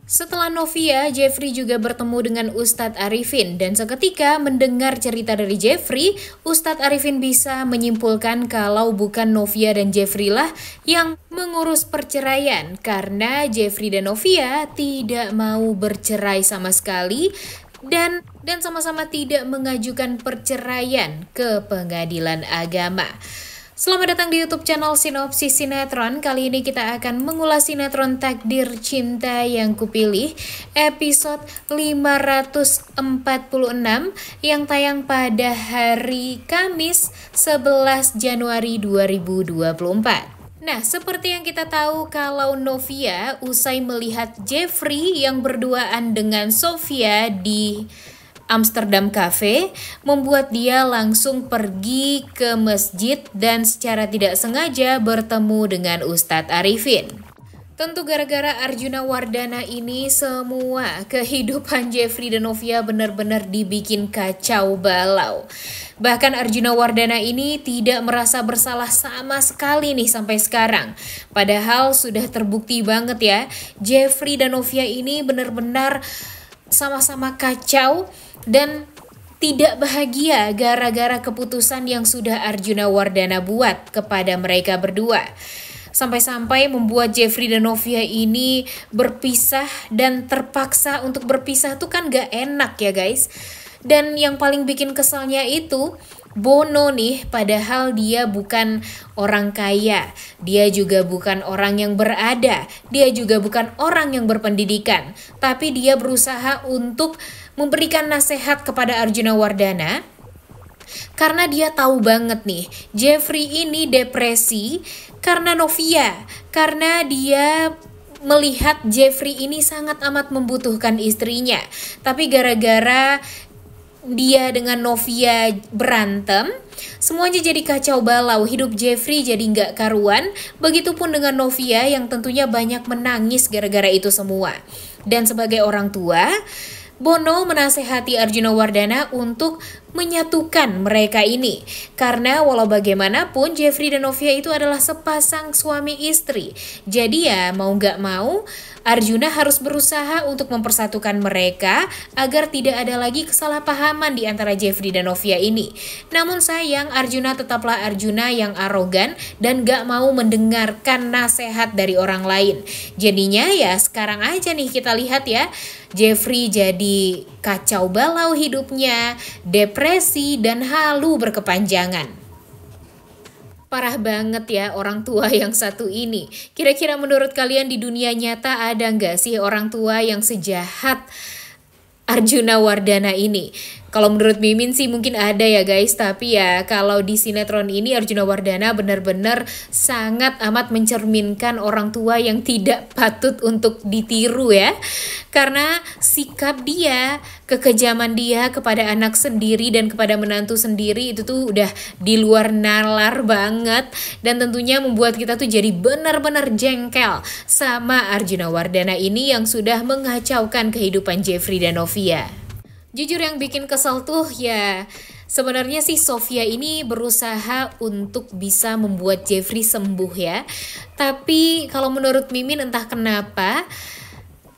Setelah Novia, Jeffrey juga bertemu dengan Ustadz Arifin dan seketika mendengar cerita dari Jeffrey, Ustadz Arifin bisa menyimpulkan kalau bukan Novia dan Jeffrey lah yang mengurus perceraian karena Jeffrey dan Novia tidak mau bercerai sama sekali dan sama-sama tidak mengajukan perceraian ke pengadilan agama. Selamat datang di YouTube channel Sinopsis Sinetron. Kali ini kita akan mengulas sinetron Takdir Cinta Yang Kupilih episode 546 yang tayang pada hari Kamis 11 Januari 2024. Nah, seperti yang kita tahu kalau Novia usai melihat Jeffrey yang berduaan dengan Sofia di Amsterdam Cafe, membuat dia langsung pergi ke masjid dan secara tidak sengaja bertemu dengan Ustadz Arifin. Tentu gara-gara Arjuna Wardana ini semua kehidupan Jeffrey dan Novia benar-benar dibikin kacau balau. Bahkan Arjuna Wardana ini tidak merasa bersalah sama sekali nih sampai sekarang. Padahal sudah terbukti banget ya, Jeffrey dan Novia ini benar-benar sama-sama kacau dan tidak bahagia gara-gara keputusan yang sudah Arjuna Wardana buat kepada mereka berdua. Sampai-sampai membuat Jeffrey dan Novia ini berpisah dan terpaksa untuk berpisah tuh kan gak enak ya guys. Dan yang paling bikin kesalnya itu Bono nih, padahal dia bukan orang kaya, dia juga bukan orang yang berada, dia juga bukan orang yang berpendidikan, tapi dia berusaha untuk memberikan nasihat kepada Arjuna Wardana karena dia tahu banget nih, Jeffrey ini depresi karena Novia, karena dia melihat Jeffrey ini sangat amat membutuhkan istrinya, tapi gara-gara dia dengan Novia berantem, semuanya jadi kacau balau, hidup Jeffrey jadi nggak karuan, begitupun dengan Novia yang tentunya banyak menangis gara-gara itu semua. Dan sebagai orang tua, Bono menasehati Arjuna Wardana untuk menyatukan mereka ini. Karena walau bagaimanapun Jeffrey dan Novia itu adalah sepasang suami istri. Jadi ya mau gak mau Arjuna harus berusaha untuk mempersatukan mereka agar tidak ada lagi kesalahpahaman di antara Jeffrey dan Novia ini. Namun sayang Arjuna tetaplah Arjuna yang arogan dan gak mau mendengarkan nasihat dari orang lain. Jadinya ya sekarang aja nih kita lihat ya, Jeffrey jadi kacau balau hidupnya, depresi dan halu berkepanjangan. Parah banget ya orang tua yang satu ini. Kira-kira menurut kalian di dunia nyata ada nggak sih orang tua yang sejahat Arjuna Wardana ini? Kalau menurut Mimin sih mungkin ada ya guys, tapi ya kalau di sinetron ini Arjuna Wardana benar-benar sangat amat mencerminkan orang tua yang tidak patut untuk ditiru ya. Karena sikap dia, kekejaman dia kepada anak sendiri dan kepada menantu sendiri itu tuh udah di luar nalar banget. Dan tentunya membuat kita tuh jadi benar-benar jengkel sama Arjuna Wardana ini yang sudah mengacaukan kehidupan Jeffrey dan Novia. Jujur yang bikin kesel tuh ya sebenarnya sih Sofia ini berusaha untuk bisa membuat Jeffrey sembuh ya. Tapi kalau menurut Mimin entah kenapa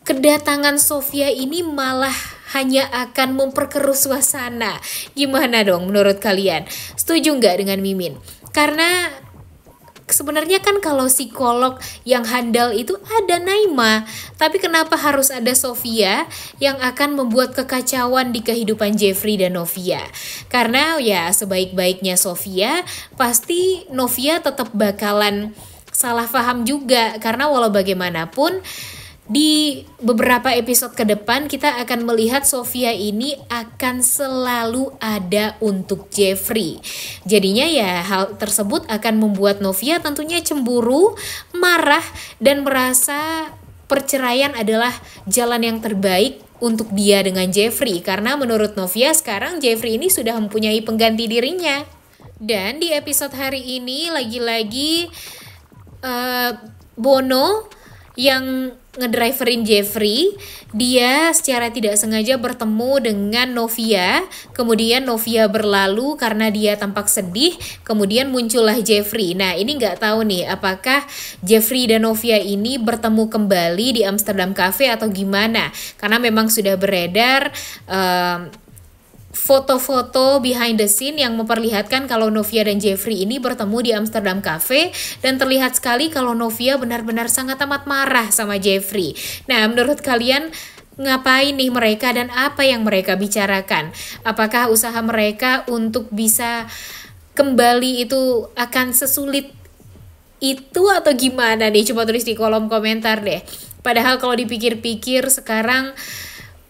kedatangan Sofia ini malah hanya akan memperkeruh suasana. Gimana dong menurut kalian? Setuju nggak dengan Mimin? Karena sebenarnya kan kalau psikolog yang handal itu ada Naima, tapi kenapa harus ada Sofia yang akan membuat kekacauan di kehidupan Jeffrey dan Novia? Karena ya sebaik-baiknya Sofia, pasti Novia tetap bakalan salah paham juga, karena walau bagaimanapun di beberapa episode ke depan kita akan melihat Sofia ini akan selalu ada untuk Jeffrey. Jadinya ya hal tersebut akan membuat Novia tentunya cemburu, marah, dan merasa perceraian adalah jalan yang terbaik untuk dia dengan Jeffrey. Karena menurut Novia sekarang Jeffrey ini sudah mempunyai pengganti dirinya. Dan di episode hari ini lagi-lagi Bono yang ngedriverin Jeffrey, dia secara tidak sengaja bertemu dengan Novia, kemudian Novia berlalu karena dia tampak sedih, kemudian muncullah Jeffrey. Nah ini nggak tahu nih apakah Jeffrey dan Novia ini bertemu kembali di Amsterdam Cafe atau gimana, karena memang sudah beredar foto-foto behind the scene yang memperlihatkan kalau Novia dan Jeffrey ini bertemu di Amsterdam Cafe, dan terlihat sekali kalau Novia benar-benar sangat amat marah sama Jeffrey. Nah, menurut kalian ngapain nih mereka dan apa yang mereka bicarakan? Apakah usaha mereka untuk bisa kembali itu akan sesulit itu atau gimana nih? Coba tulis di kolom komentar deh. Padahal kalau dipikir-pikir sekarang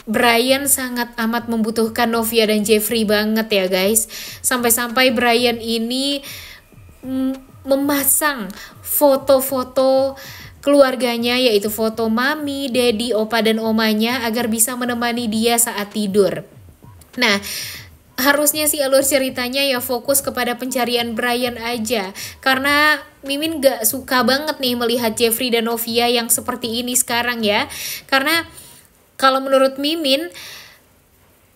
Brian sangat amat membutuhkan Novia dan Jeffrey banget ya guys. Sampai-sampai Brian ini memasang foto-foto keluarganya, yaitu foto mami, daddy, opa, dan omanya agar bisa menemani dia saat tidur. Nah, harusnya sih alur ceritanya ya fokus kepada pencarian Brian aja, karena Mimin gak suka banget nih melihat Jeffrey dan Novia yang seperti ini sekarang ya. Karena kalau menurut Mimin,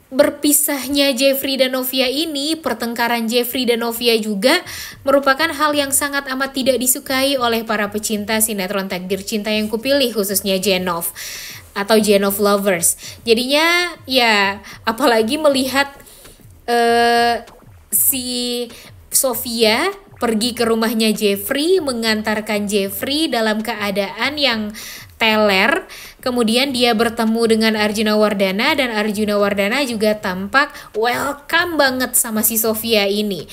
berpisahnya Jeffrey dan Novia ini, pertengkaran Jeffrey dan Novia juga merupakan hal yang sangat amat tidak disukai oleh para pecinta sinetron Takdir Cinta Yang Kupilih, khususnya Genov atau Genov lovers. Jadinya ya apalagi melihat si Sofia pergi ke rumahnya Jeffrey, mengantarkan Jeffrey dalam keadaan yang teler. Kemudian dia bertemu dengan Arjuna Wardana, dan Arjuna Wardana juga tampak welcome banget sama si Sofia ini.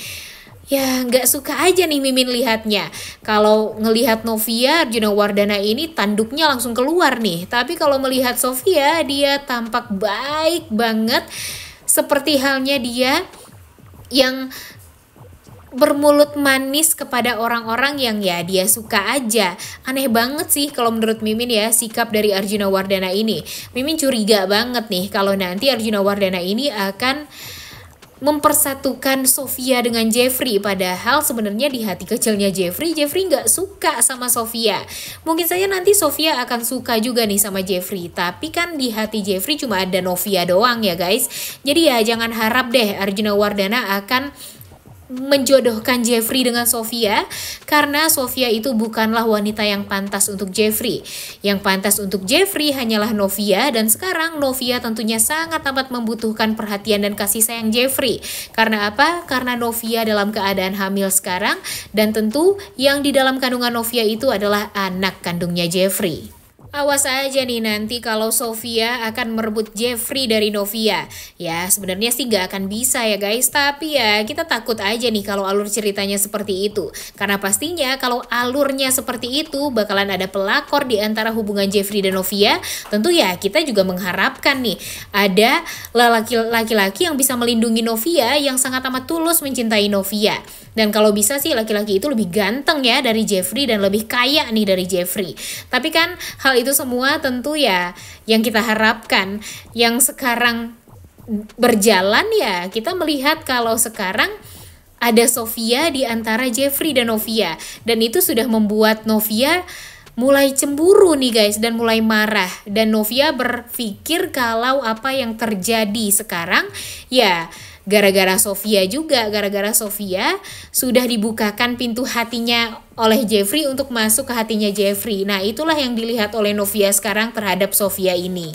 Ya nggak suka aja nih Mimin lihatnya. Kalau ngelihat Novia, Arjuna Wardana ini tanduknya langsung keluar nih. Tapi kalau melihat Sofia, dia tampak baik banget. Seperti halnya dia yang bermulut manis kepada orang-orang yang ya dia suka aja. Aneh banget sih kalau menurut Mimin ya sikap dari Arjuna Wardana ini. Mimin curiga banget nih kalau nanti Arjuna Wardana ini akan mempersatukan Sofia dengan Jeffrey, padahal sebenarnya di hati kecilnya Jeffrey nggak suka sama Sofia. Mungkin saja nanti Sofia akan suka juga nih sama Jeffrey, tapi kan di hati Jeffrey cuma ada Novia doang ya guys. Jadi ya jangan harap deh Arjuna Wardana akan menjodohkan Jeffrey dengan Sofia, karena Sofia itu bukanlah wanita yang pantas untuk Jeffrey. Yang pantas untuk Jeffrey hanyalah Novia, dan sekarang Novia tentunya sangat amat membutuhkan perhatian dan kasih sayang Jeffrey. Karena apa? Karena Novia dalam keadaan hamil sekarang, dan tentu yang di dalam kandungan Novia itu adalah anak kandungnya Jeffrey. Awas aja nih nanti kalau Sofia akan merebut Jeffrey dari Novia. Ya sebenarnya sih gak akan bisa ya guys, tapi ya kita takut aja nih kalau alur ceritanya seperti itu. Karena pastinya kalau alurnya seperti itu bakalan ada pelakor di antara hubungan Jeffrey dan Novia. Tentu ya kita juga mengharapkan nih ada laki-laki yang bisa melindungi Novia, yang sangat amat tulus mencintai Novia. Dan kalau bisa sih laki-laki itu lebih ganteng ya dari Jeffrey dan lebih kaya nih dari Jeffrey. Tapi kan hal itu semua tentu ya yang kita harapkan. Yang sekarang berjalan ya kita melihat kalau sekarang ada Sofia di antara Jeffrey dan Novia. Dan itu sudah membuat Novia mulai cemburu nih guys dan mulai marah. Dan Novia berpikir kalau apa yang terjadi sekarang ya gara-gara Sofia juga, gara-gara Sofia sudah dibukakan pintu hatinya oleh Jeffrey untuk masuk ke hatinya Jeffrey. Nah itulah yang dilihat oleh Novia sekarang terhadap Sofia ini.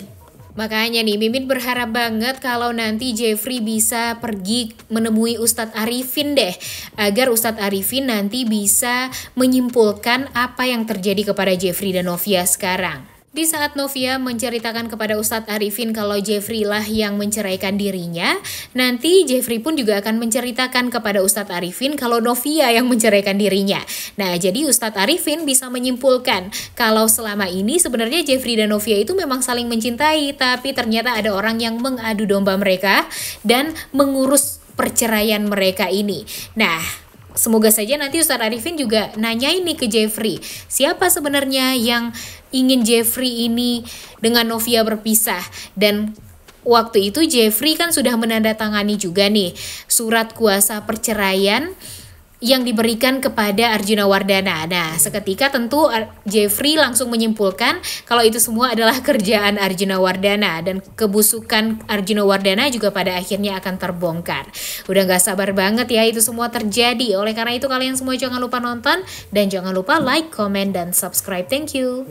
Makanya nih Mimin berharap banget kalau nanti Jeffrey bisa pergi menemui Ustadz Arifin deh, agar Ustadz Arifin nanti bisa menyimpulkan apa yang terjadi kepada Jeffrey dan Novia sekarang. Di saat Novia menceritakan kepada Ustadz Arifin kalau Jeffrey lah yang menceraikan dirinya, nanti Jeffrey pun juga akan menceritakan kepada Ustadz Arifin kalau Novia yang menceraikan dirinya. Nah, jadi Ustadz Arifin bisa menyimpulkan kalau selama ini sebenarnya Jeffrey dan Novia itu memang saling mencintai, tapi ternyata ada orang yang mengadu domba mereka dan mengurus perceraian mereka ini. Nah, semoga saja nanti Ustadz Arifin juga nanya ini ke Jeffrey, siapa sebenarnya yang ingin Jeffrey ini dengan Novia berpisah. Dan waktu itu Jeffrey kan sudah menandatangani juga nih surat kuasa perceraian yang diberikan kepada Arjuna Wardana. Nah, seketika tentu Jeffrey langsung menyimpulkan kalau itu semua adalah kerjaan Arjuna Wardana dan kebusukan Arjuna Wardana juga pada akhirnya akan terbongkar. Udah gak sabar banget ya itu semua terjadi. Oleh karena itu kalian semua jangan lupa nonton dan jangan lupa like, comment, dan subscribe. Thank you.